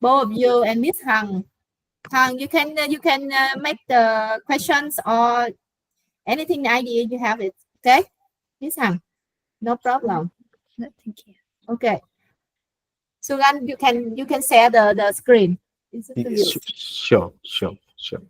both of you and Miss Hằng. Hằng, you can make the questions or anything idea you have it. Okay, Miss Hằng, no problem. No, thank you. Okay, Sugan, you can share the screen. It's up to you. Sure, sure, sure.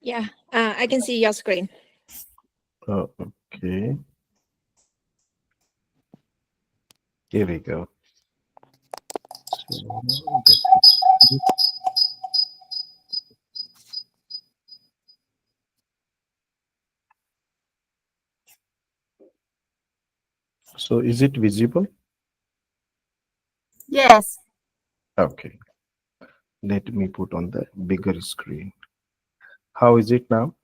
Yeah, I can see your screen. Okay. Here we go. So is it visible? Yes. Okay. Let me put on the bigger screen. How is it now?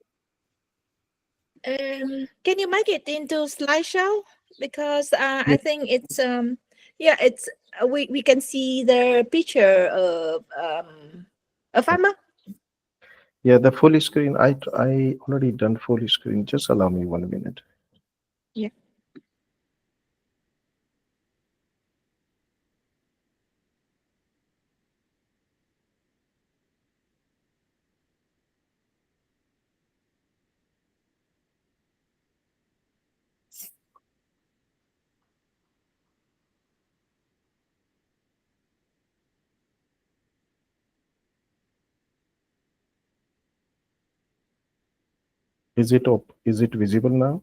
Can you make it into slideshow? Because I think it's yeah, it's we can see the picture of a farmer. Yeah, the full screen. I already done full screen. Just allow me 1 minute. Yeah. Is it up? Is it visible now?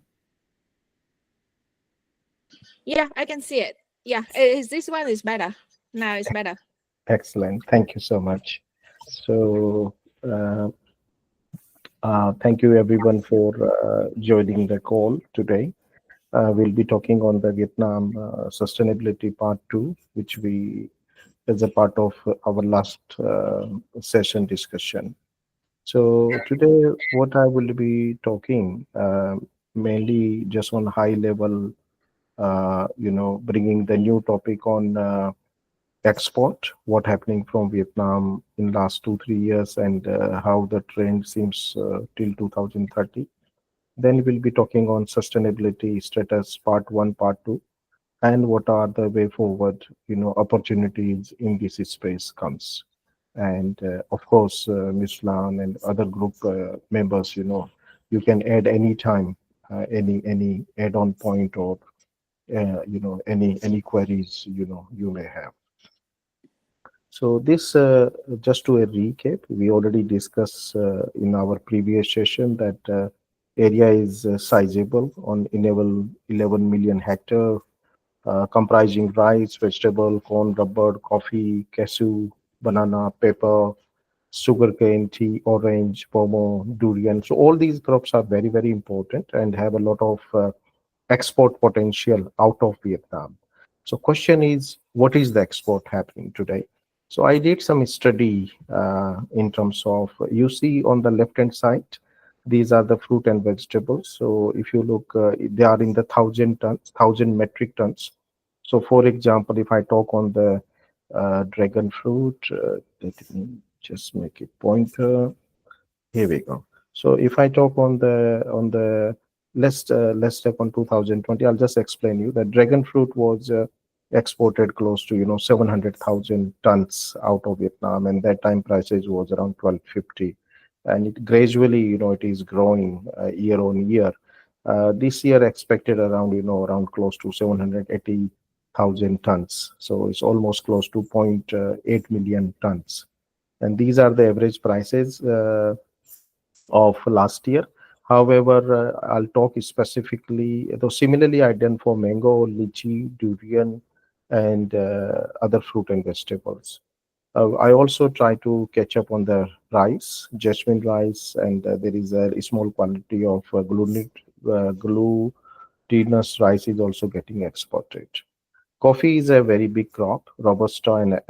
Yeah, I can see it. Yeah, is this one is better. Now it's better. Excellent. Thank you so much. So, thank you everyone for joining the call today. We'll be talking on the Vietnam sustainability part two, which we as a part of our last session discussion. So today, what I will be talking mainly just on high level, bringing the new topic on export, what happening from Vietnam in last 2 3 years, and how the trend seems till 2030. Then we'll be talking on sustainability status, part one, part two, and what are the way forward, opportunities in this space comes. And of course, Ms. Lan and other group members, you can add any time, any add-on point or any queries you may have. So this, just to a recap, we already discussed in our previous session that area is sizable on 11 million hectare, comprising rice, vegetable, corn, rubber, coffee, cashew, banana, pepper, sugarcane, tea, orange, pomo, durian. So all these crops are very, very important and have a lot of export potential out of Vietnam. So question is, what is the export happening today? So I did some study in terms of, you see on the left hand side, these are the fruit and vegetables. So if you look, they are in the 1,000 tons, 1,000 metric tons. So for example, if I talk on the dragon fruit, let me just make it pointer. Here we go. So if I talk on the let's take on 2020, I'll just explain you that dragon fruit was exported close to 700,000 tons out of Vietnam, and that time prices was around 1250, and it gradually it is growing year on year. This year expected around around close to 780,000 tons, so it's almost close to 0.8 million tons, and these are the average prices of last year. However, I'll talk specifically, though similarly I done for mango, lychee, durian, and other fruit and vegetables. I also try to catch up on the rice, jasmine rice, and there is a small quantity of glutinate glutinous rice is also getting exported. Coffee is a very big crop, Robusta and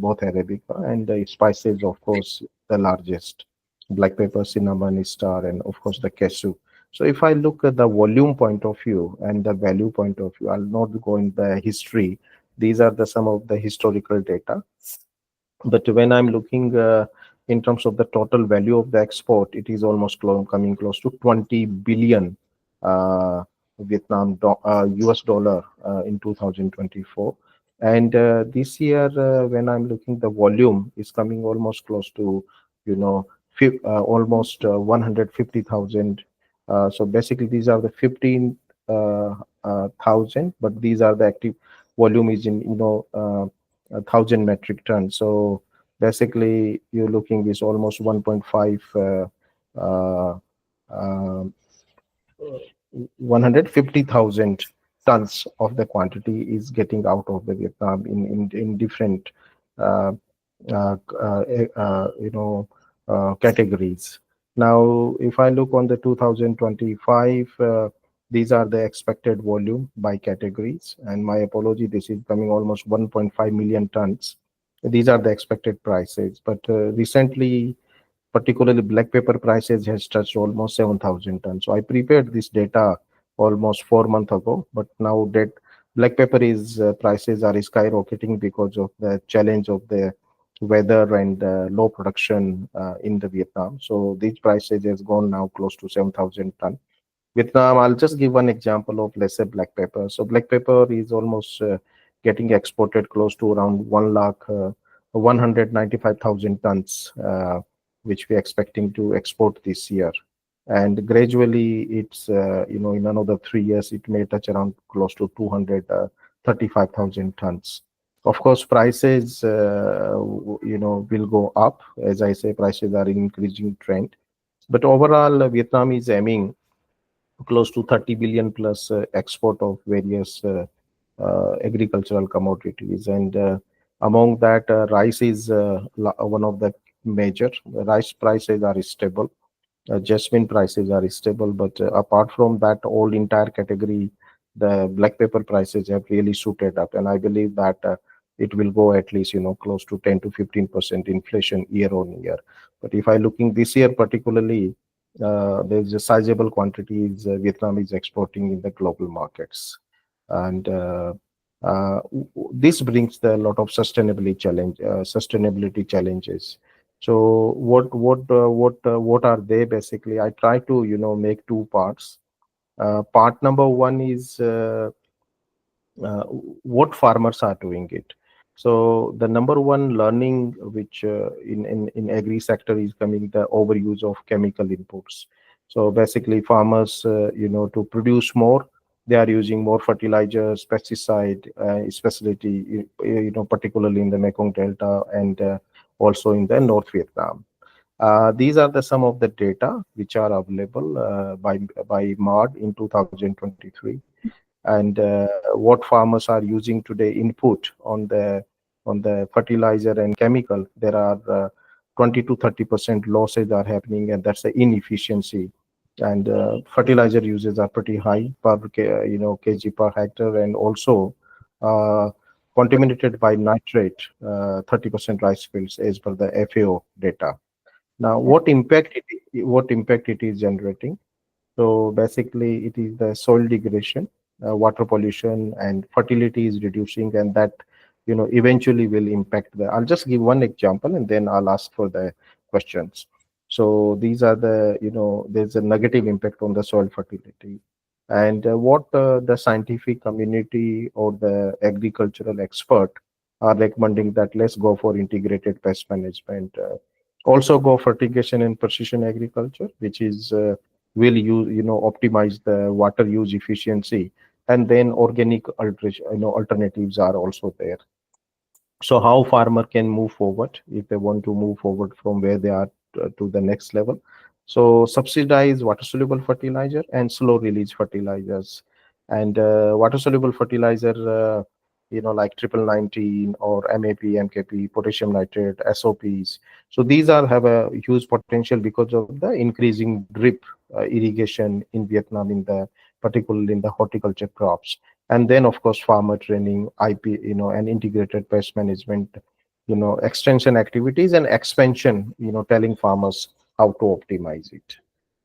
both Arabica, and the spices, of course, the largest. Black pepper, cinnamon, star, and of course the cashew. So if I look at the volume point of view and the value point of view, I'll not go in the history. These are the some of the historical data. But when I'm looking in terms of the total value of the export, it is almost coming close to 20 billion uh, US dollar in 2024. And this year, when I'm looking, the volume is coming almost close to, almost 150,000. So basically, these are the 15,000, but these are the active volume is in, 1,000 metric tons. So basically, you're looking is almost 1.5 uh, uh, 150,000 tons of the quantity is getting out of the Vietnam in different uh, categories. Now, if I look on the 2025, these are the expected volume by categories. And my apology, this is coming almost 1.5 million tons. These are the expected prices. But recently, particularly black pepper prices has touched almost 7,000 tons. So I prepared this data almost 4 months ago, but now that black pepper is prices are skyrocketing because of the challenge of the weather and low production in the Vietnam. So these prices has gone now close to 7,000 ton. Vietnam, I'll just give one example of, let's say, black pepper. So black pepper is almost getting exported close to around 195,000 tons, which we're expecting to export this year. And gradually, it's, in another 3 years, it may touch around close to 235,000 tons. Of course, prices, will go up. As I say, prices are in increasing trend. But overall, Vietnam is aiming close to 30 billion plus export of various agricultural commodities. And among that, rice is one of the major. Rice prices are stable. Jasmine prices are stable, but apart from that, all entire category, the black pepper prices have really suited up, and I believe that it will go at least close to 10 to 15% inflation year on year. But if I looking this year particularly, there's a sizable quantities Vietnam is exporting in the global markets, and this brings a lot of sustainability challenges. So what are they basically? I try to make two parts. Part number one is what farmers are doing it. So the number one learning which in agri sector is coming, the overuse of chemical inputs. So basically farmers to produce more, they are using more fertilizers, pesticide, especially particularly in the Mekong Delta and also in the North Vietnam. These are the some of the data which are available by MARD in 2023, and what farmers are using today input on the fertilizer and chemical. There are 20 to 30% losses are happening, and that's the inefficiency. And fertilizer uses are pretty high per kg per hectare, and also uh, contaminated by nitrate, 30% rice fields as per the FAO data. Now, what impact it is generating? So basically, it is the soil degradation, water pollution, and fertility is reducing, and that eventually will impact the. I'll just give one example, and then I'll ask for the questions. So these are the there's a negative impact on the soil fertility, and what the scientific community or the agricultural expert are recommending that let's go for integrated pest management. Also go fertigation and precision agriculture, which is will use optimize the water use efficiency, and then organic alteration, alternatives are also there. So how farmer can move forward if they want to move forward from where they are to the next level? So subsidize water soluble fertilizer and slow release fertilizers, and water soluble fertilizer like triple 19 or MAP, MKP, potassium nitrate, SOPs. So these are have a huge potential because of the increasing drip irrigation in Vietnam in the particularly in the horticulture crops. And then, of course, farmer training, IP, and integrated pest management, extension activities and expansion, telling farmers how to optimize it.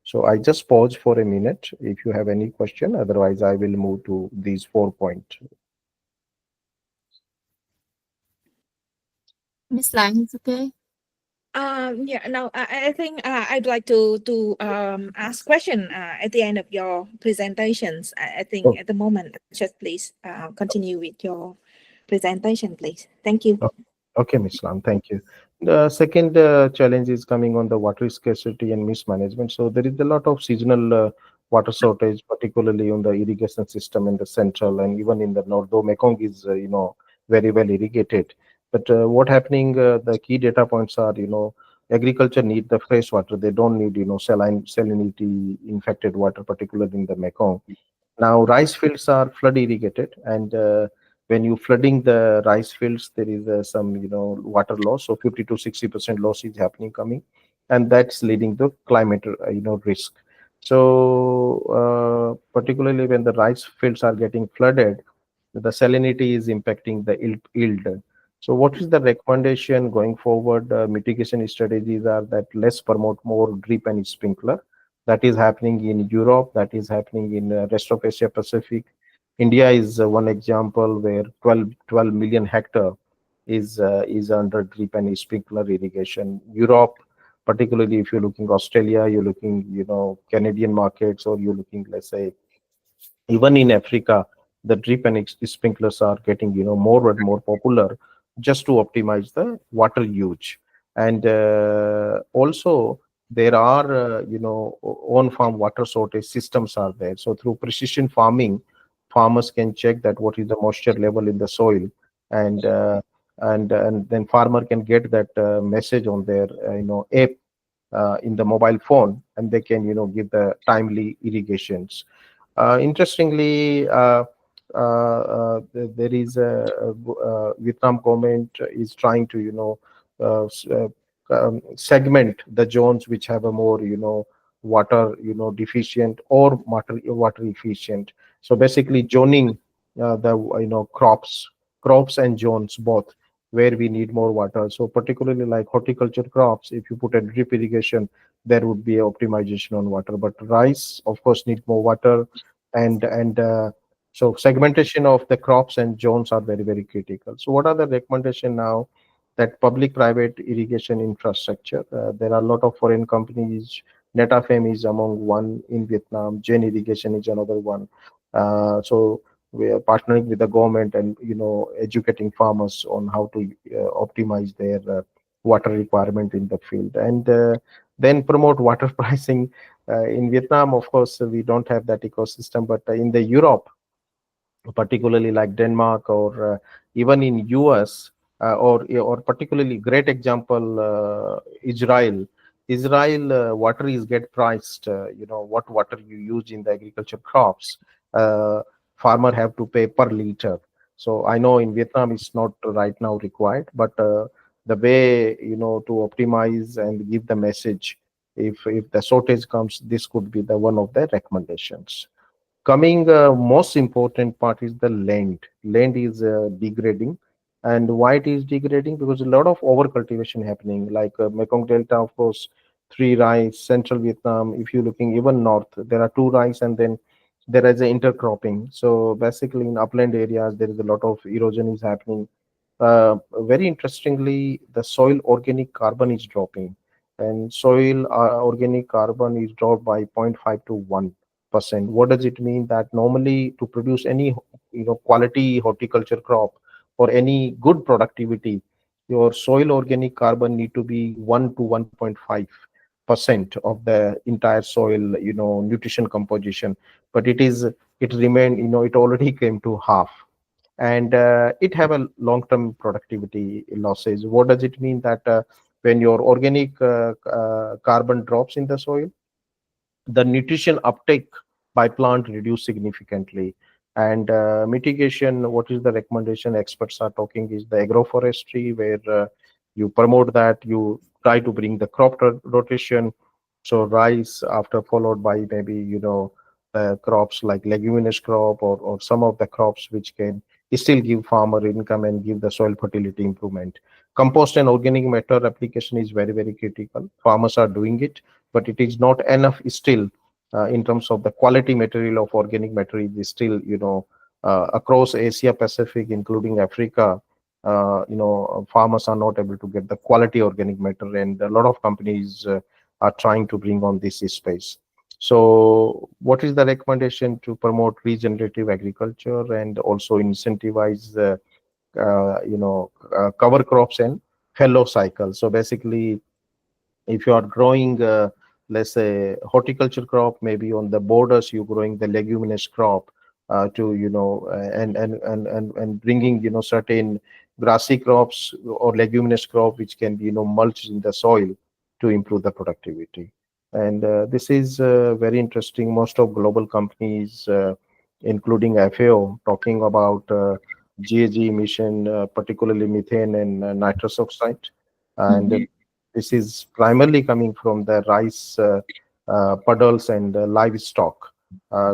So I just pause for a minute if you have any question. Otherwise, I will move to these 4 points. Miss Lang, it's okay. Yeah, no, I think I'd like to ask question at the end of your presentations. I think Oh, at the moment, just please continue with your presentation, please. Thank you. okay, okay, Ms. Lam, thank you. The second challenge is coming on the water scarcity and mismanagement. So there is a lot of seasonal water shortage, particularly on the irrigation system in the central and even in the north. Though Mekong is, very well irrigated, but what happening? The key data points are, agriculture need the fresh water. They don't need, salinity infected water, particularly in the Mekong. Now, rice fields are flood irrigated, and when you flooding the rice fields, there is some water loss. So 50 to 60% loss is happening coming, and that's leading to climate risk. So particularly when the rice fields are getting flooded, the salinity is impacting the yield. So what is the recommendation going forward? Mitigation strategies are that let's promote more drip and sprinkler. That is happening in Europe. That is happening in rest of Asia Pacific. India is one example where 12 million hectare is under drip and sprinkler irrigation. Europe, particularly if you're looking Australia, you're looking Canadian markets, or you're looking, let's say, even in Africa, the drip and sprinklers are getting more and more popular just to optimize the water use. And also there are on farm water shortage systems are there. So through precision farming, farmers can check that what is the moisture level in the soil, and and then farmer can get that message on their app in the mobile phone, and they can give the timely irrigations. Interestingly, there is a Vietnam government is trying to segment the zones which have a more water deficient or water efficient. So basically zoning the crops and zones both where we need more water. So particularly like horticulture crops, if you put a drip irrigation, there would be optimization on water. But rice, of course, need more water, and so segmentation of the crops and zones are very, very critical. So what are the recommendation now? That public private irrigation infrastructure, there are a lot of foreign companies. Netafim is among one in Vietnam. Jain irrigation is another one. So we are partnering with the government and educating farmers on how to optimize their water requirement in the field, and then promote water pricing. In Vietnam, of course, we don't have that ecosystem, but in the Europe, particularly like Denmark, or even in US, or particularly great example, Israel. Israel water is get priced. What water you use in the agriculture crops, uh, farmer have to pay per liter. So I know in Vietnam it's not right now required, but the way to optimize and give the message, if the shortage comes, this could be the one of the recommendations. Coming, most important part is the land is degrading. And why it is degrading? Because a lot of over cultivation happening, like Mekong Delta, of course, three rice. Central Vietnam, if you're looking even north, there are two rice, and then there is a intercropping. So basically in upland areas there is a lot of erosion is happening. Very interestingly, the soil organic carbon is dropping, and soil organic carbon is dropped by 0.5 to 1%. What does it mean? That normally to produce any quality horticulture crop or any good productivity, your soil organic carbon need to be 1 to 1.5% of the entire soil nutrition composition. But it remained, it already came to half, and it have a long-term productivity losses. What does it mean? That when your organic carbon drops in the soil, the nutrition uptake by plant reduce significantly. And mitigation, what is the recommendation experts are talking is the agroforestry, where you promote that, you try to bring the crop rotation. So rice after followed by maybe crops like leguminous crop, or some of the crops which can still give farmer income and give the soil fertility improvement. Compost and organic matter application is very, very critical. Farmers are doing it, but it is not enough still in terms of the quality material of organic material is still, across Asia Pacific, including Africa, farmers are not able to get the quality organic matter, and a lot of companies are trying to bring on this space. So, what is the recommendation to promote regenerative agriculture and also incentivize cover crops and fellow cycles? So basically, if you are growing let's say horticulture crop, maybe on the borders you're growing the leguminous crop to and bringing certain grassy crops or leguminous crop which can be mulched in the soil to improve the productivity. And this is very interesting. Most of global companies including FAO talking about GHG emission, particularly methane and nitrous oxide. And Mhm. this is primarily coming from the rice puddles and livestock.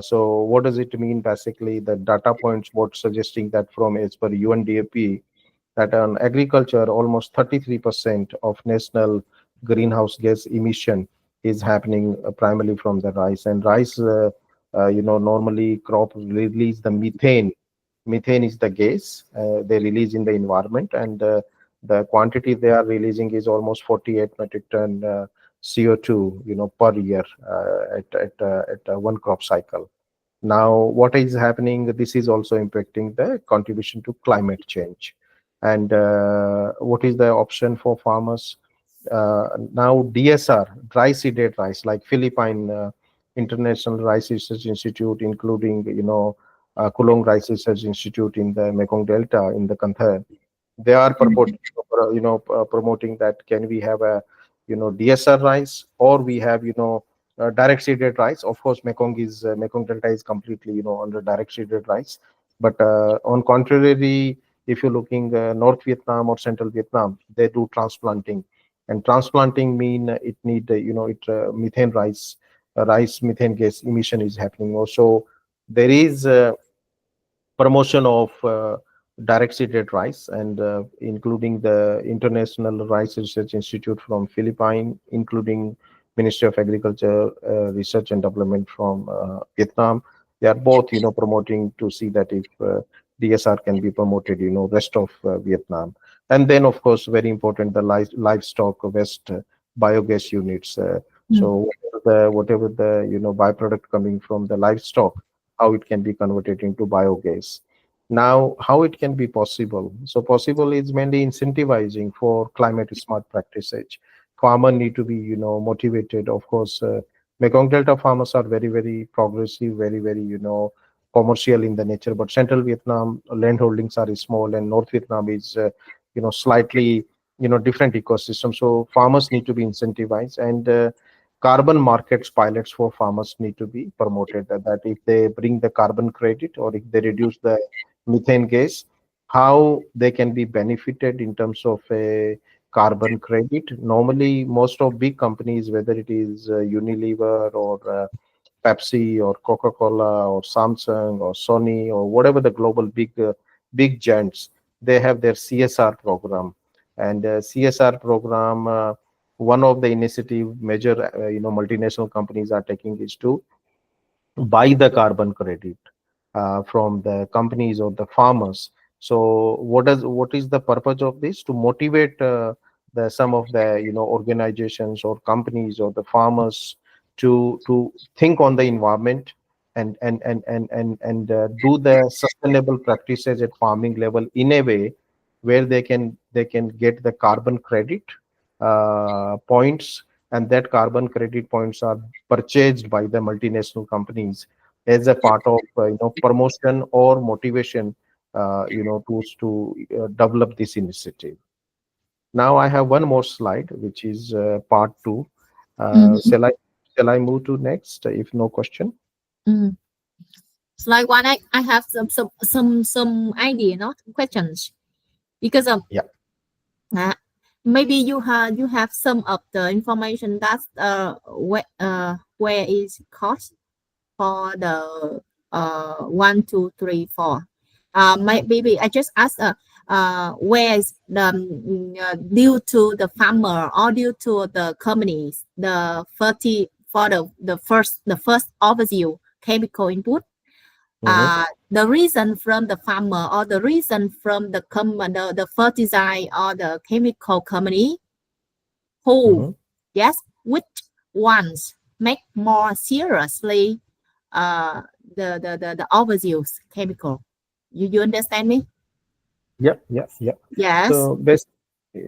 So what does it mean? Basically, the data points what suggesting that from as per UNDP that on agriculture, almost 33% of national greenhouse gas emission is happening primarily from the rice. And rice, normally crop release the methane. Methane is the gas they release in the environment, and the quantity they are releasing is almost 48 metric ton CO2, per year at one crop cycle. Now, what is happening? This is also impacting the contribution to climate change. And what is the option for farmers? Now, DSR, dry seeded rice, like Philippine International Rice Research Institute, including, Kulong Rice Research Institute in the Mekong Delta in the Kantha, they are purporting, promoting that can we have a DSR rice, or we have direct seeded rice. Of course, Mekong Delta is completely under direct seeded rice, but on contrary, if you're looking North Vietnam or Central Vietnam, they do transplanting, and transplanting mean it need it methane rice methane gas emission is happening also. There is promotion of direct seeded rice, and including the International Rice Research Institute from Philippines, including Ministry of Agriculture Research and Development from Vietnam. They are both promoting to see that if DSR can be promoted rest of Vietnam. And then of course very important, the livestock waste biogas units. Mm. So whatever the byproduct coming from the livestock, how it can be converted into biogas. Now, how it can be possible? So possible is mainly incentivizing for climate smart practices. Farmer need to be, motivated. Of course, Mekong Delta farmers are very, very progressive, very, very, commercial in the nature. But Central Vietnam land holdings are small, and North Vietnam is, slightly, different ecosystem. So farmers need to be incentivized, and carbon markets pilots for farmers need to be promoted. That if they bring the carbon credit, or if they reduce the methane gas, how they can be benefited in terms of a carbon credit. Normally, most of big companies, whether it is Unilever or Pepsi or Coca-Cola or Samsung or Sony or whatever the global big giants, they have their CSR program. And CSR program, one of the initiative major multinational companies are taking is to buy the carbon credit from the companies or the farmers. So what is the purpose of this? To motivate the some of the organizations or companies or the farmers to think on the environment, and do the sustainable practices at farming level in a way where they can get the carbon credit points, and that carbon credit points are purchased by the multinational companies as a part of promotion or motivation to develop this initiative. Now I have one more slide, which is part two. Mhm. Shall I move to next if no question? Mm. Slide one, I have some idea, not questions, because of Yeah. uh, maybe you have some of the information that's where is cost. for the 1, 2, 3, 4. Maybe I just ask where is the due to the farmer or due to the companies the 30 for the first overview chemical input. Mhm, The reason from the farmer or the reason from the fertilizer or the chemical company who, mhm. yes, which ones make more seriously uh, the overuse chemical. You understand me? Yeah, yeah, yeah. Yes. So, bas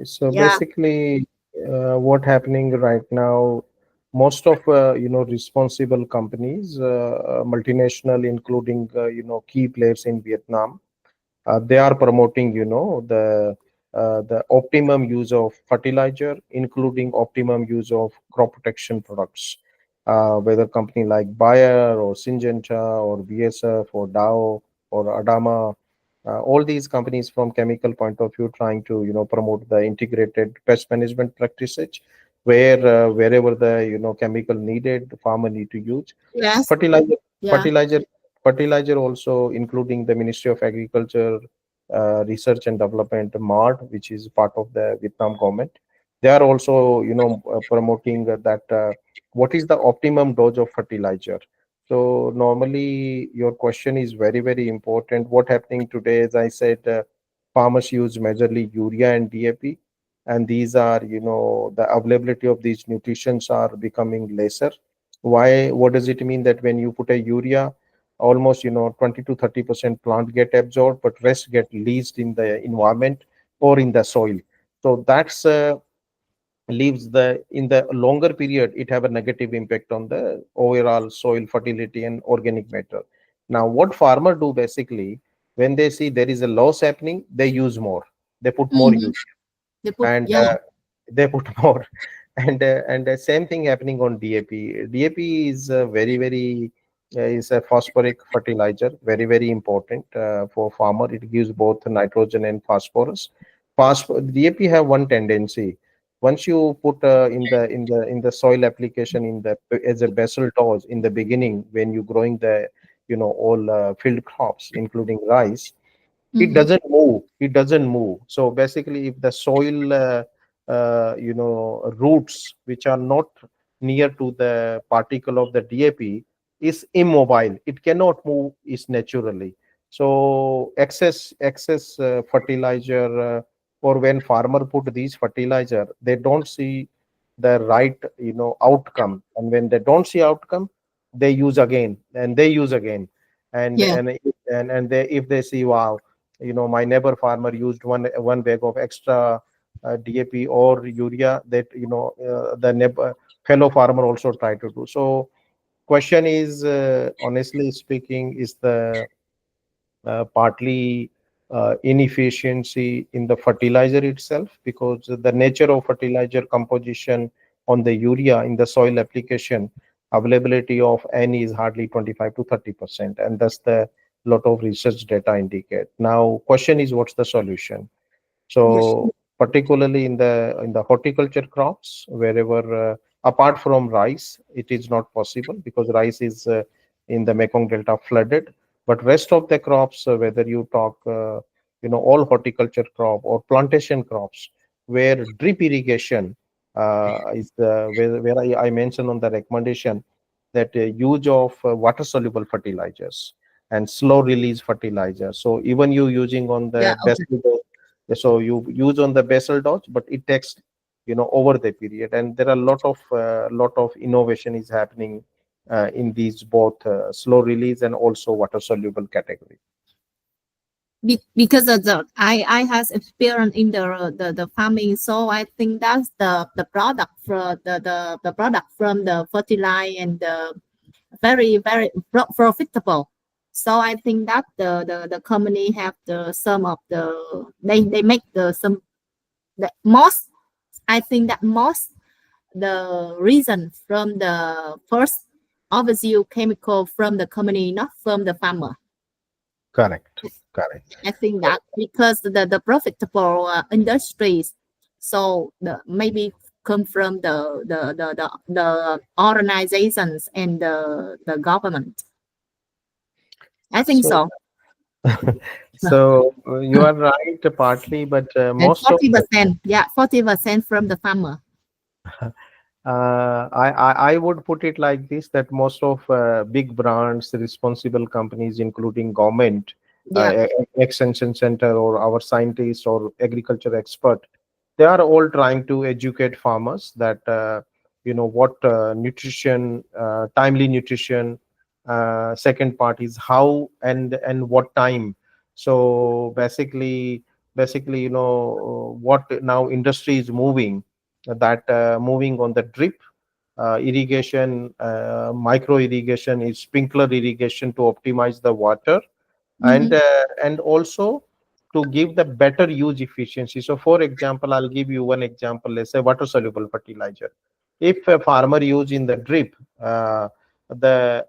so Yeah. basically, what happening right now, most of responsible companies, multinational, including key players in Vietnam, they are promoting the optimum use of fertilizer, including optimum use of crop protection products. Whether company like Bayer or Syngenta or BSF or Dow or Adama, all these companies from chemical point of view trying to promote the integrated pest management practices, where wherever the chemical needed, the farmer need to use Yes. fertilizer. Yeah. Fertilizer fertilizer also, including the Ministry of Agriculture, Research and Development, MARD, which is part of the Vietnam government. They are also promoting that what is the optimum dose of fertilizer. So normally your question is very, very important. What happening today, as I said, farmers use majorly urea and DAP, and these are, the availability of these nutrients are becoming lesser. Why? What does it mean? That when you put a urea, almost 20 to 30% plant get absorbed, but rest get leached in the environment or in the soil. So that's leaves the in the longer period, it have a negative impact on the overall soil fertility and organic matter. Now what farmer do basically, when they see there is a loss happening, they use more, they put more Mhm. use, They put, and yeah. they put more. And the same thing happening on DAP. DAP is very, very is a phosphoric fertilizer, very, very important for farmer. It gives both nitrogen and phosphorus. DAP have one tendency. Once you put in the soil application in the as a basal dose in the beginning, when you growing the all field crops including rice, it Mhm. doesn't move, so basically if the soil roots which are not near to the particle of the DAP is immobile, it cannot move is naturally. So excess fertilizer, or when farmer put these fertilizer, they don't see the right outcome, and when they don't see outcome, they use again and they use again. and Yeah. and and they, if they see, wow, my neighbor farmer used one bag of extra DAP or urea, that the neighbor fellow farmer also try to do. So question is, honestly speaking, is the partly inefficiency in the fertilizer itself, because the nature of fertilizer composition on the urea in the soil application, availability of N is hardly 25 to 30%, and that's the lot of research data indicate. Now question is, what's the solution? Yeah. So particularly in the horticulture crops, wherever apart from rice, it is not possible because rice is in the Mekong Delta flooded. But rest of the crops, whether you talk, all horticulture crop or plantation crops, where drip irrigation is the where I mentioned on the recommendation that use of water soluble fertilizers and slow release fertilizer. So even you using on Yeah. the Okay. basal dose, so you use on the basal dose, but it takes over the period, and there are a lot of innovation is happening in these both slow release and also water soluble category. Because of the I has experience in the farming, so I think that's the product for the product from the fertilizer and the very profitable. So I think that the company have the some of the they make the some the most. I think that most the reason from the first obviously chemical from the company, not from the farmer. Correct, correct. I think that because the profitable industries, so the maybe come from the organizations and the government. I think So, so. so you are right partly, but And most of 40%, yeah, 40% from the farmer. I would put it like this, that most of big brands, responsible companies, including government, Yeah. extension center, or our scientists or agriculture expert, they are all trying to educate farmers that what nutrition, timely nutrition. Second part is how and what time. So basically, what now industry is moving, that moving on the drip irrigation, micro irrigation, is sprinkler irrigation to optimize the water, Mm-hmm. and also to give the better use efficiency. So for example, I'll give you one example. Let's say water soluble fertilizer. If a farmer use in the drip, the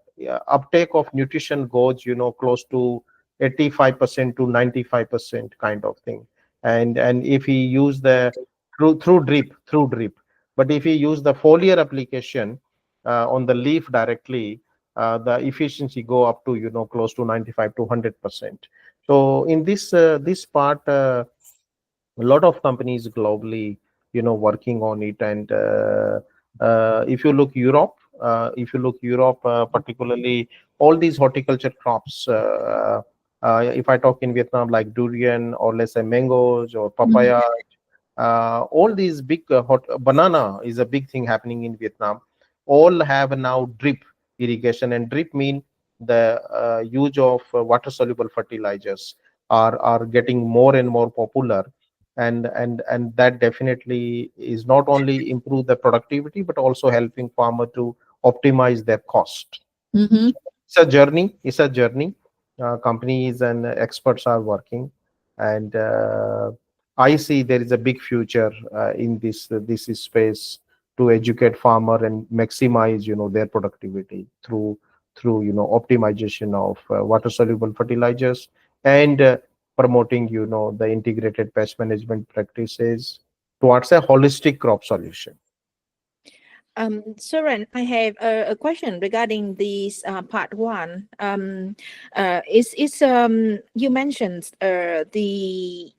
uptake of nutrition goes close to 85% to 95% kind of thing. And if he use the through drip, but if he use the foliar application on the leaf directly, the efficiency go up to close to 95 to 100%. So in this part, a lot of companies globally working on it. And if you look Europe, particularly all these horticulture crops, if I talk in Vietnam, like durian, or let's say mangoes or Mm-hmm. papaya, all these big hot banana is a big thing happening in Vietnam, all have now drip irrigation. And drip mean the use of water soluble fertilizers are getting more and more popular. And that definitely is not only improve the productivity, but also helping farmer to optimize their cost. Mm-hmm. It's a journey. Companies and experts are working, and I see there is a big future in this space, to educate farmer and maximize their productivity through optimization of water soluble fertilizers, and promoting the integrated pest management practices towards a holistic crop solution. Suren, I have a question regarding this part one. Is you mentioned the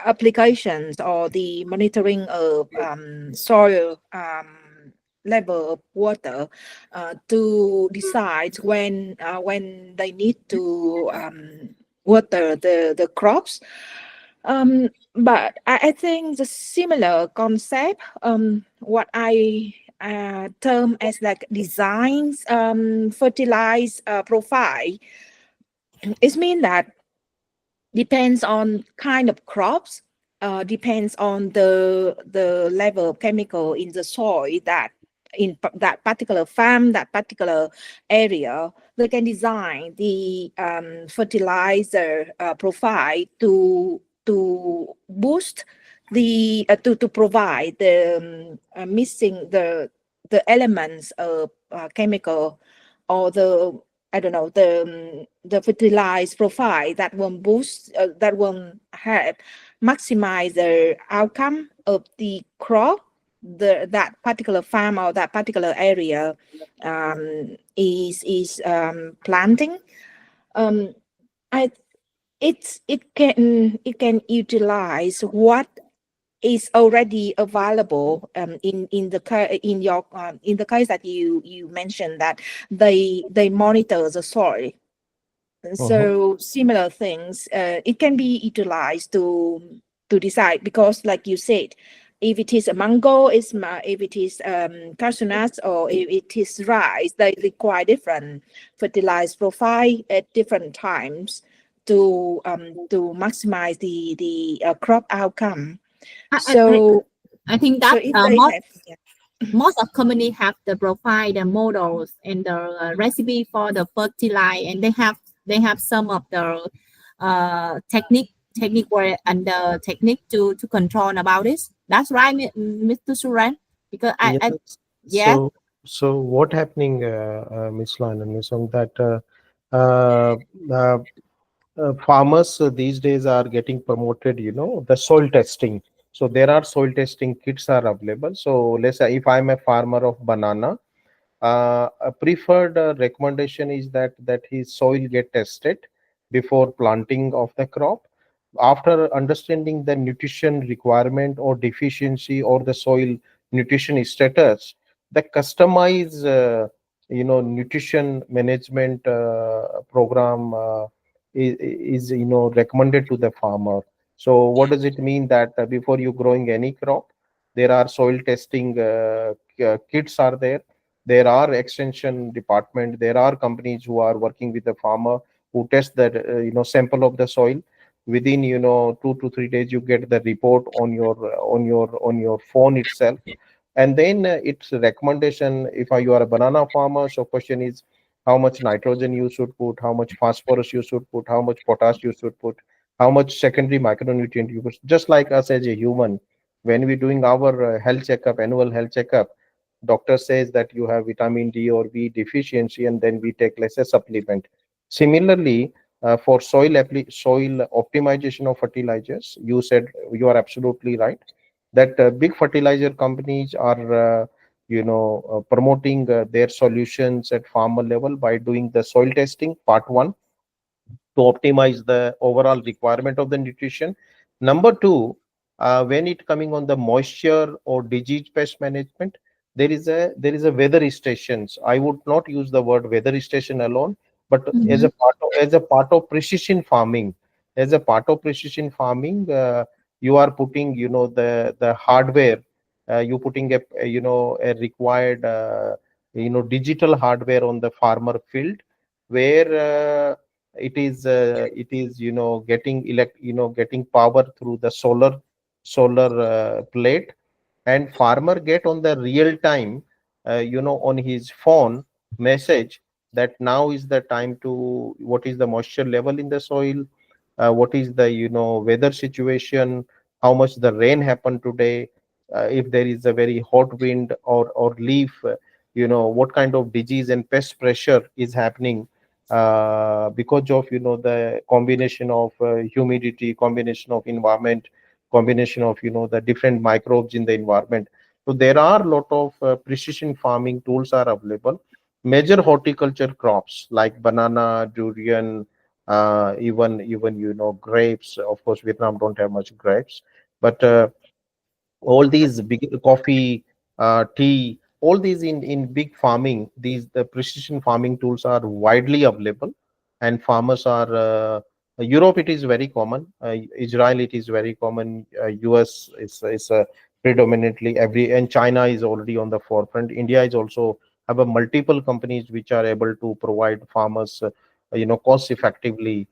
applications or the monitoring of soil level of water to decide when they need to water the crops. But I think the similar concept, what I term as like designs fertilize profile, it means that depends on kind of crops, depends on the level of chemical in the soil that that particular farm, that particular area, they can design the fertilizer profile to boost the to provide the missing the elements of chemical or the I don't know the fertilized profile that will boost that will help maximize the outcome of the crop that particular farm or that particular area is planting. Um, I it can utilize what is already available in the in your in the case that you mentioned that they monitor the soil. Mhm. So similar things it can be utilized to decide, because like you said, if it is a mango, if it is cashew nuts, or if it is rice, they require different fertilized profile at different times to maximize the crop outcome. I, I, I So I think so that if they have, yeah. most of company have the profile, the models, and the recipe for the fertilizer, and they have some of the technique where and the technique to control about this. That's right, Mr. Suran. Because I Yes. yeah. So what happening, Ms. Lanan, is on that uh, uh, farmers these days are getting promoted, the soil testing. So there are soil testing kits are available. So let's say if I'm a farmer of banana, a preferred recommendation is that his soil get tested before planting of the crop. After understanding the nutrition requirement or deficiency or the soil nutrition status, the customized nutrition management program is recommended to the farmer. So what does it mean? That before you growing any crop, there are soil testing kits are there. There are extension department, there are companies who are working with the farmer, who test that sample of the soil. Within 2 to 3 days you get the report on your phone itself. And then it's a recommendation. If you are a banana farmer, so question is how much nitrogen you should put, how much phosphorus you should put, how much potash you should put, how much secondary micronutrient you put. Just like us as a human, when we doing our health checkup, annual health checkup, doctor says that you have vitamin D or B deficiency, and then we take lesser supplement. Similarly, for soil optimization of fertilizers, you said, you are absolutely right, that big fertilizer companies are promoting their solutions at farmer level by doing the soil testing, part one, to optimize the overall requirement of the nutrition. Number two, when it coming on the moisture or disease pest management, there is a weather stations. I would not use the word weather station alone, but as Mhm. a part of precision farming, you are putting the hardware. You putting a required digital hardware on the farmer field, where it is getting power through the solar plate, and farmer get on the real time on his phone message that now is the time to, what is the moisture level in the soil, what is the weather situation, how much the rain happened today, if there is a very hot wind or leaf, what kind of disease and pest pressure is happening, because of the combination of humidity, combination of environment, combination of the different microbes in the environment. So there are a lot of precision farming tools are available. Major horticulture crops like banana, durian, even grapes. Of course, Vietnam don't have much grapes, but all these big coffee, tea, all these in big farming, these the precision farming tools are widely available, and farmers are Europe it is very common, Israel it is very common, US is predominantly every, and China is already on the forefront. India is also have a multiple companies which are able to provide farmers cost effectively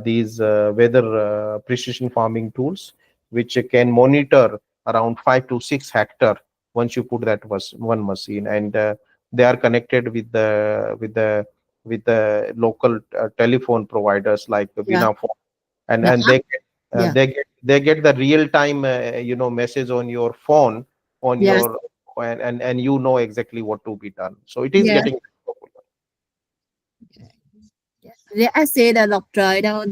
these weather precision farming tools, which can monitor around 5 to 6 hectare once you put that was one machine, and they are connected with the local telephone providers like Yeah. Vinaphone, and The and app. they get, Yeah. they get the real time message on your phone, on Yes. your, and you know exactly what to be done. So it is Yes. getting popular. Yeah, I see the lọc trời đâu.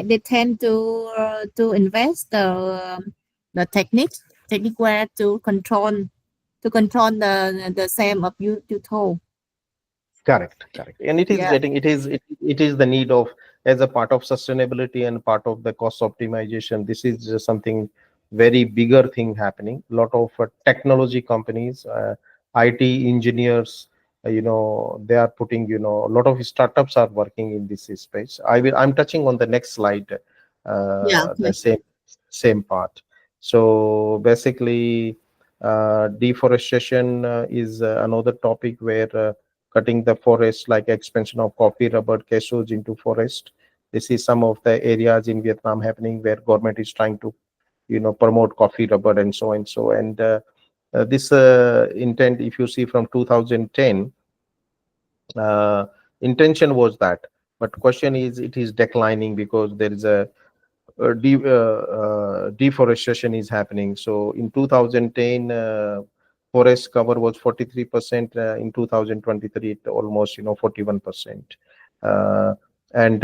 They tend to invest the technique where to control the same of you told. Correct, correct. And it is Yeah. getting, it is the need of, as a part of sustainability and part of the cost optimization. This is just something very bigger thing happening. A lot of technology companies, IT engineers, they are putting, a lot of startups are working in this space. I'm touching on the next slide, Yeah. the Okay. same part. So basically, deforestation is another topic where cutting the forest, like expansion of coffee, rubber, cashews into forest. This is some of the areas in Vietnam happening where government is trying to, promote coffee, rubber, and so and so. And this intent, if you see from 2010, uh, intention was that, but question is it is declining because there is a deforestation is happening. So in 2010, forest cover was 43%. In 2023, it almost 41%. Uh, and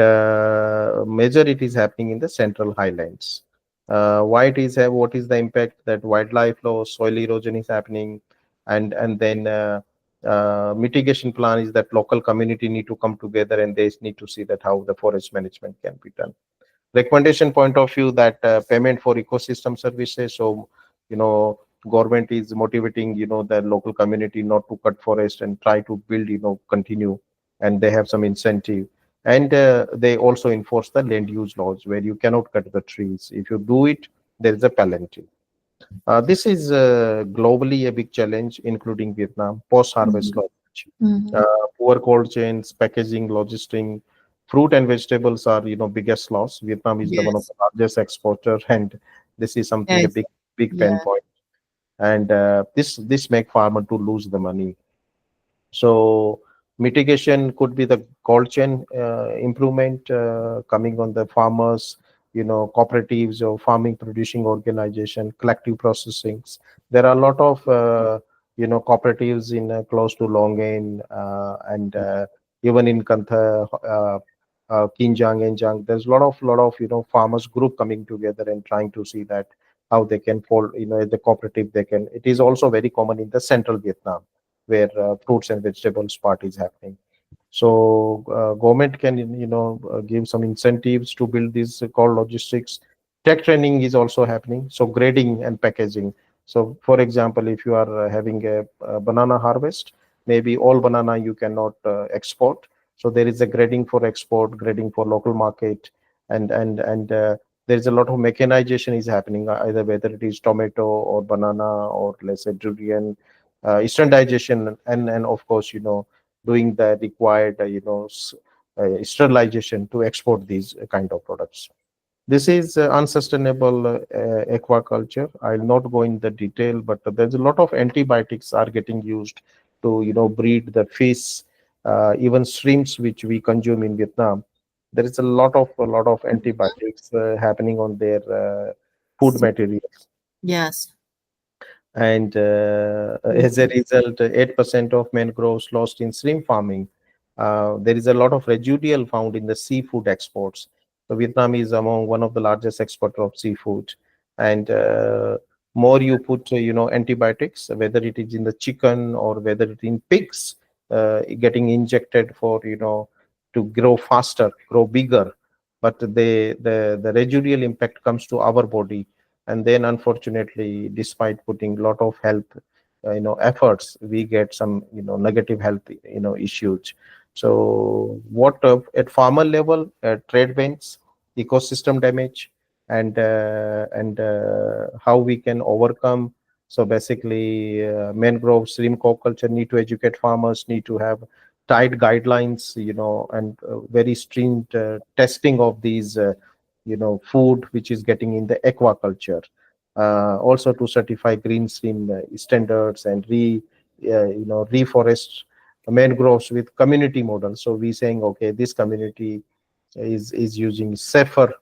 major it is happening in the central highlands. why it is, what is the impact that wildlife loss, soil erosion is happening, and then mitigation plan is that local community need to come together and they need to see that how the forest management can be done. Recommendation point of view, that payment for ecosystem services. So government is motivating the local community not to cut forest and try to build, continue, and they have some incentive. And they also enforce the land use laws where you cannot cut the trees. If you do it, there is a penalty. This is globally a big challenge, including Vietnam. Post harvest Mhm. loss, Mhm. poor cold chains, packaging, logistic. Fruit and vegetables are biggest loss. Vietnam is the one of Yes. the largest exporter, and this is something, a Yes. big pain Yeah. point. And this make farmer to lose the money. So mitigation could be the cold chain improvement coming on the farmers, cooperatives or farming producing organization, collective processings. There are a lot of cooperatives in close to Longain, and even in Kantha, Kinjang, Enjang. There's a lot of farmers group coming together and trying to see that how they can fall, as the cooperative they can. It is also very common in the central Vietnam where fruits and vegetables part is happening. So government can give some incentives to build these called logistics. Tech training is also happening. So grading and packaging. So for example, if you are having a banana harvest, maybe all banana you cannot export. So there is a grading for export, grading for local market, and there is a lot of mechanization is happening, either whether it is tomato or banana or let's say durian, standardization, and of course doing the required sterilization to export these kind of products. This is unsustainable aquaculture. I'll not go in the detail, but there's a lot of antibiotics are getting used to breed the fish, even shrimps which we consume in Vietnam. There is a lot of antibiotics happening on their food So, materials, yes. and as a result, 8% of mangroves lost in shrimp farming. There is a lot of residual found in the seafood exports. So Vietnam is among one of the largest exporter of seafood, and more you put antibiotics, whether it is in the chicken or whether it in pigs, getting injected for to grow faster, grow bigger, but the residual impact comes to our body. And then unfortunately, despite putting a lot of health efforts, we get some negative health issues. So what at farmer level, trade winds, ecosystem damage, and how we can overcome. So basically, mangrove shrimp aquaculture need to educate farmers, need to have tight guidelines, and very stringent testing of these food which is getting in the aquaculture, also to certify green stream standards, and reforest mangroves with community models. So we saying, okay, this community is using safer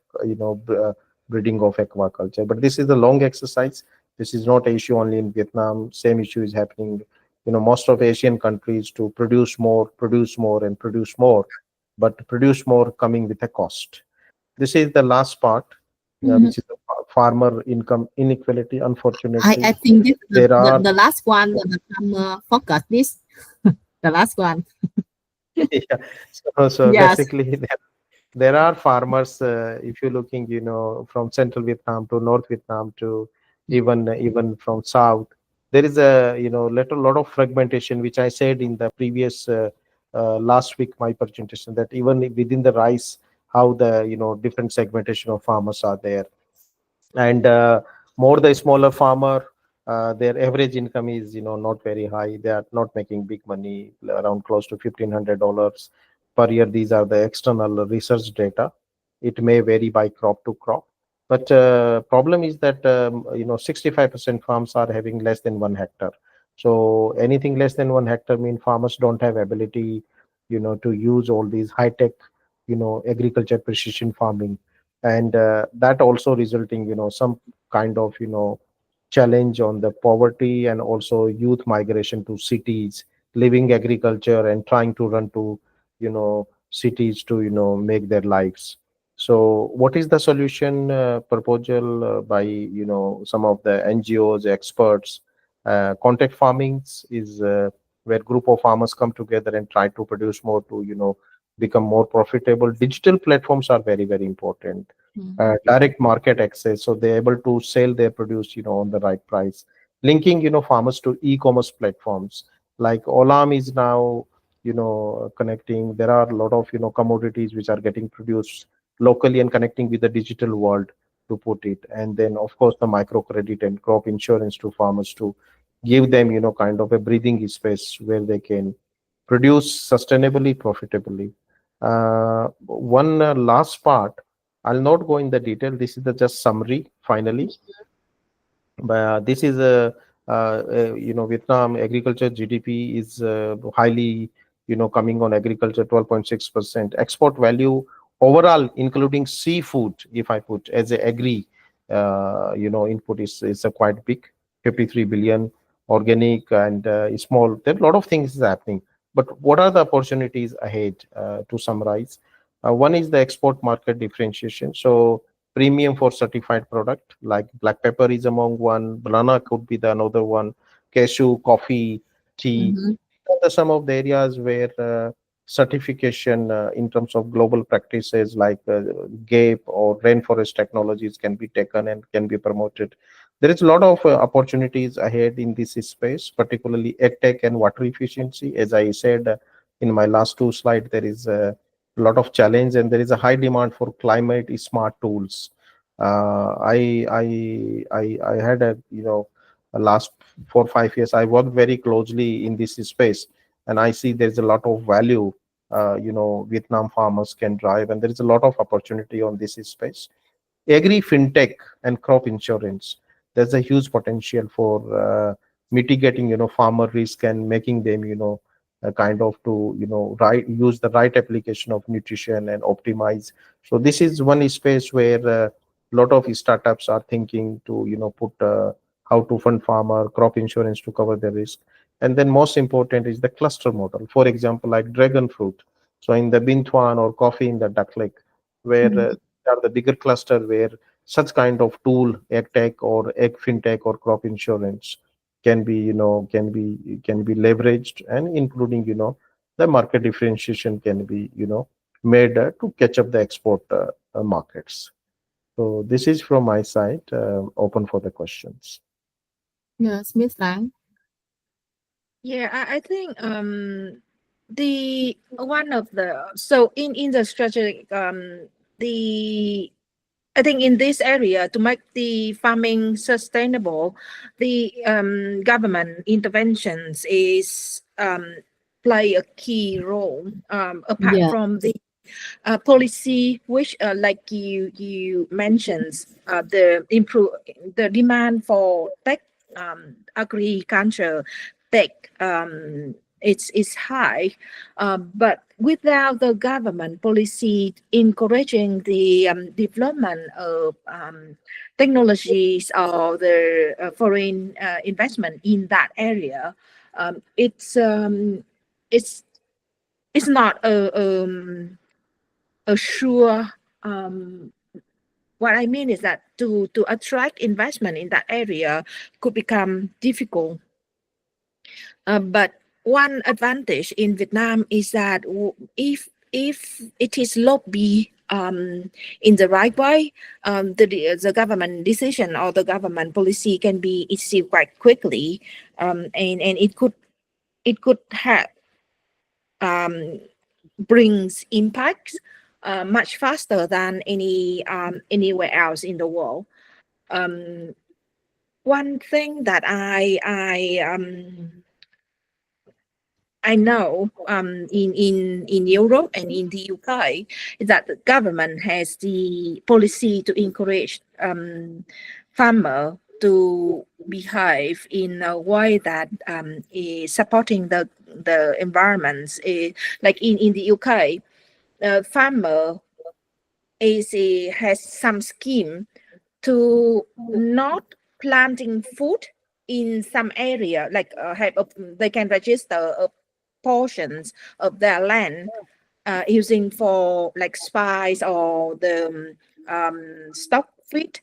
breeding of aquaculture, but this is a long exercise. This is not an issue only in Vietnam. Same issue is happening most of Asian countries, to produce more and produce more, but produce more coming with a cost. This is the last part, Mhm. which is the farmer income inequality. I Unfortunately, think this is there are the last one that the farmer focus this. The last one. yeah. So Yes. basically, there are farmers. If you're looking, from central Vietnam to North Vietnam to even from south, there is a little lot of fragmentation, which I said in the previous last week my presentation, that even within the rice, how the different segmentation of farmers are there. And more the smaller farmer, their average income is not very high. They are not making big money, around close to $1,500 per year. These are the external research data. It may vary by crop to crop, but problem is that 65% farms are having less than 1 hectare. So anything less than 1 hectare mean farmers don't have ability to use all these high tech agriculture precision farming. And that also resulting some kind of challenge on the poverty, and also youth migration to cities, leaving agriculture and trying to run to cities to make their lives. So what is the solution proposal by some of the NGOs, experts? Contact farmings is where group of farmers come together and try to produce more to become more profitable. Digital platforms are very very important. Direct market access, so they're able to sell their produce on the right price. Linking farmers to e-commerce platforms like Olam is now connecting. There are a lot of commodities which are getting produced locally and connecting with the digital world to put it. And then of course the microcredit and crop insurance to farmers to give them kind of a breathing space where they can produce sustainably, profitably. One last part, I'll not go in the detail, this is the just summary finally. This is a Vietnam agriculture GDP is highly coming on agriculture 12.6%. Export value overall including seafood, if I put as a agri input, is a quite big 53 billion. Organic and small, there are a lot of things is happening. But what are the opportunities ahead? To summarize, one is the export market differentiation. So premium for certified product like black pepper is among one, banana could be the another one, cashew, coffee, tea. Mm-hmm. These are some of the areas where certification in terms of global practices like GAPE or rainforest technologies can be taken and can be promoted. There is a lot of opportunities ahead in this space, particularly edtech and water efficiency. As I said in my last two slides, there is a lot of challenge and there is a high demand for climate smart tools. I had a last 4 5 years I worked very closely in this space, and I see there's a lot of value Vietnam farmers can drive, and there is a lot of opportunity on this space. Agri fintech and crop insurance, there's a huge potential for mitigating farmer risk and making them kind of to right use the right application of nutrition and optimize. So this is one space where a lot of startups are thinking to put how to fund farmer crop insurance to cover the risk. And then most important is the cluster model, for example like dragon fruit. So in the Binh Thuan or coffee in the Duck Lake, where are the bigger cluster where such kind of tool, ag tech or ag fintech or crop insurance can be can be leveraged, and including the market differentiation can be made to catch up the export markets. So this is from my side, open for the questions. Yes, Miss Lang. Yeah, I think the one of the so in the strategic the I think in this area to make the farming sustainable, the government interventions is play a key role. Apart Yeah. from the policy, which like you mentioned, the improve the demand for tech agriculture tech it's high, but without the government policy encouraging the development of technologies or the foreign investment in that area, it's it's not a sure. What I mean is that to attract investment in that area could become difficult. But one advantage in Vietnam is that if it is lobby in the right way, the government decision or the government policy can be issued quite quickly, and it could have um, brings impacts much faster than anywhere else in the world. Um, One thing that I know in Europe and in the UK is that the government has the policy to encourage farmer to behave in a way that is supporting the environments. Like in the UK, farmer has some scheme to not planting food in some area, like they can register portions of their land using for like spice or the stock feed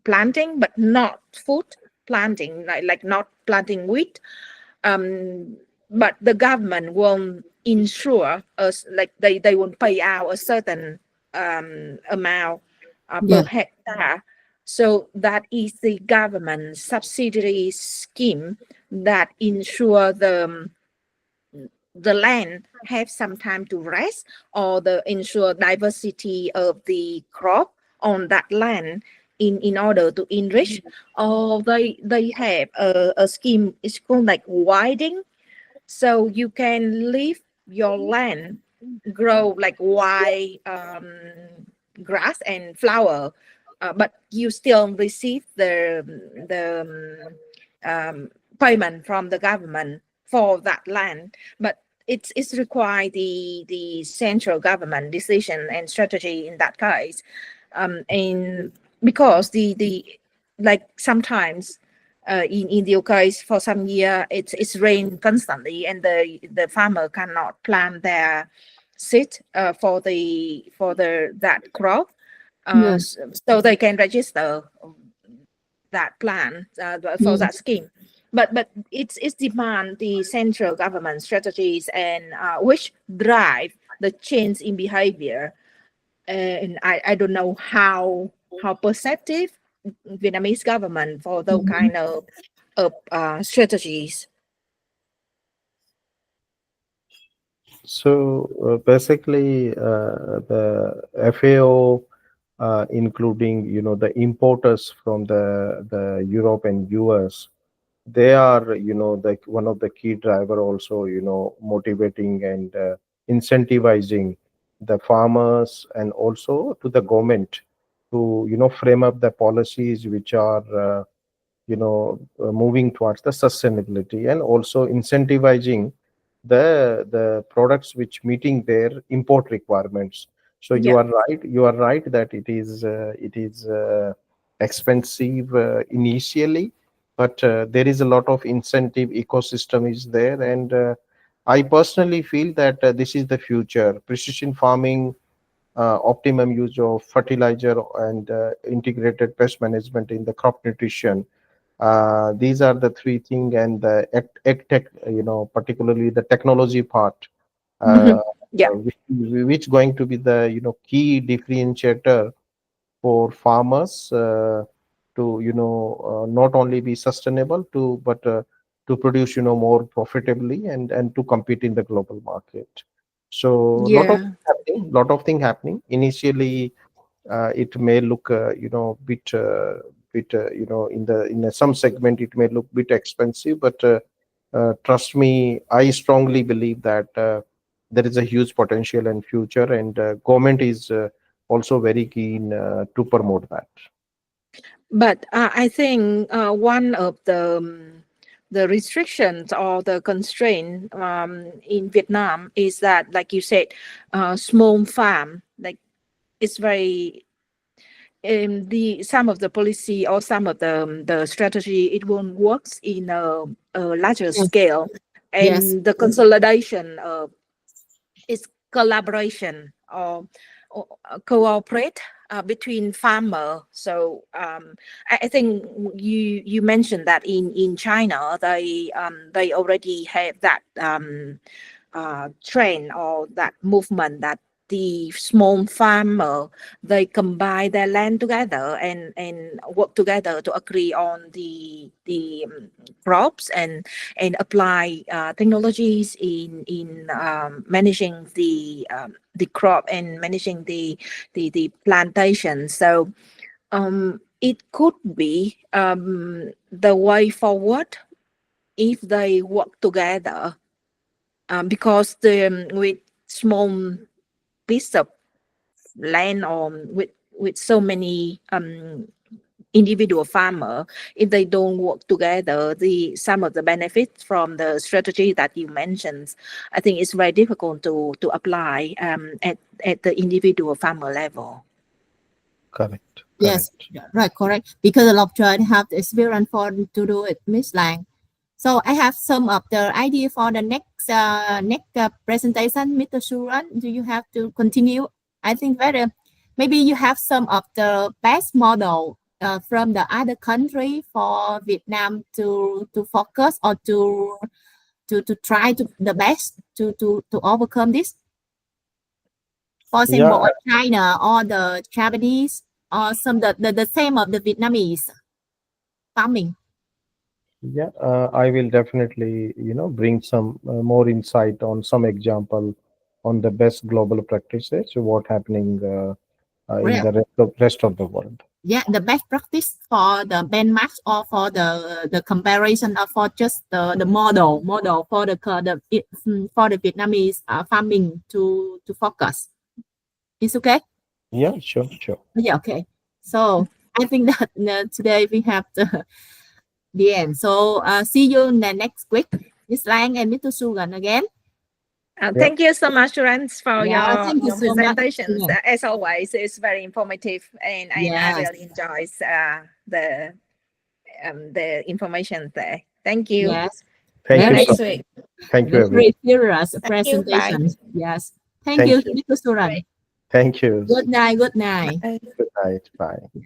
planting, but not food planting, like not planting wheat. um, but the government will ensure us like they will pay out a certain amount per Yeah. hectare. So that is the government subsidiary scheme that ensure the land have some time to rest, or the ensure diversity of the crop on that land in order to enrich. Or they have a scheme, it's called like widening, so you can leave your land grow like wide grass and flower, but you still receive the payment from the government for that land. But it's required the central government decision and strategy in that case. And because the like sometimes in the case for some year it's rain constantly, and the farmer cannot plant their seed for the that crop, Yeah. so they can register that plan for Mm. that scheme. But it's demand the central government strategies, and which drive the change in behavior. And I don't know how perceptive Vietnamese government for those Mhm. kind of strategies. So basically, the FAO, including the importers from the Europe and US, they are the one of the key driver also, motivating and incentivizing the farmers, and also to the government to frame up the policies which are moving towards the sustainability, and also incentivizing the products which meeting their import requirements. So Yeah, you are right that it is expensive initially, but there is a lot of incentive ecosystem is there. And I personally feel that this is the future. Precision farming, optimum use of fertilizer, and integrated pest management in the crop nutrition, these are the three things. And the ec tech, particularly the technology part, hmm, uh, yeah, which going to be the key differentiator for farmers, to not only be sustainable to, but to produce more profitably, and to compete in the global market. So yeah. lot of thing happening initially. It may look bit in some segment it may look bit expensive, but trust me, I strongly believe that there is a huge potential and future, and government is also very keen to promote that. But I think one of the restrictions or the constraint in Vietnam is that, like you said, small farm, like it's very the some of the policy or some of the strategy, it won't works in a larger Yes. scale. Yes. And the consolidation is collaboration or cooperate between farmer. So I think you mentioned that in China they already have that trend or that movement, that the small farmer, they combine their land together and work together to agree on the crops and apply technologies in managing the crop and managing the plantation. So it could be the way forward if they work together, because with small piece of land or with so many individual farmer, if they don't work together, the some of the benefits from the strategy that you mentioned, I think it's very difficult to apply at the individual farmer level. Correct, Yes. correct. Yeah, right. Correct. Because a lot of church have the experience for to do it, Miss Lang. So I have some of the idea for the next presentation, Mr. Suran. Do you have to continue? I think very maybe you have some of the best model from the other country for Vietnam to focus or to try to the best to overcome this. For example, Yeah, or China or the Japanese or some the same of the Vietnamese farming. yeah, I will definitely, bring some more insight on some example on the best global practices, what happening in Real. the rest of the world. Yeah, the best practice for the benchmark or for the comparison or for just the model for for the Vietnamese farming to focus. It's okay. Yeah, sure, sure. Yeah, okay. So I think that today we have the end. So see you in the next week. Miss Lang and Mr. Sugan again. Yeah, Thank you so much, Rance, for Yeah, your, thank you your so much. presentations. Yeah, As always, it's very informative, and I yes, really enjoy the information there. Thank you. yes. See thank you you Very so next week. thank you, everyone. very serious Thank you. Bye. presentation. Yes. Thank you, Thank you. Mr. Suran. Thank you. Good night. Good night. Bye. Good night. Bye.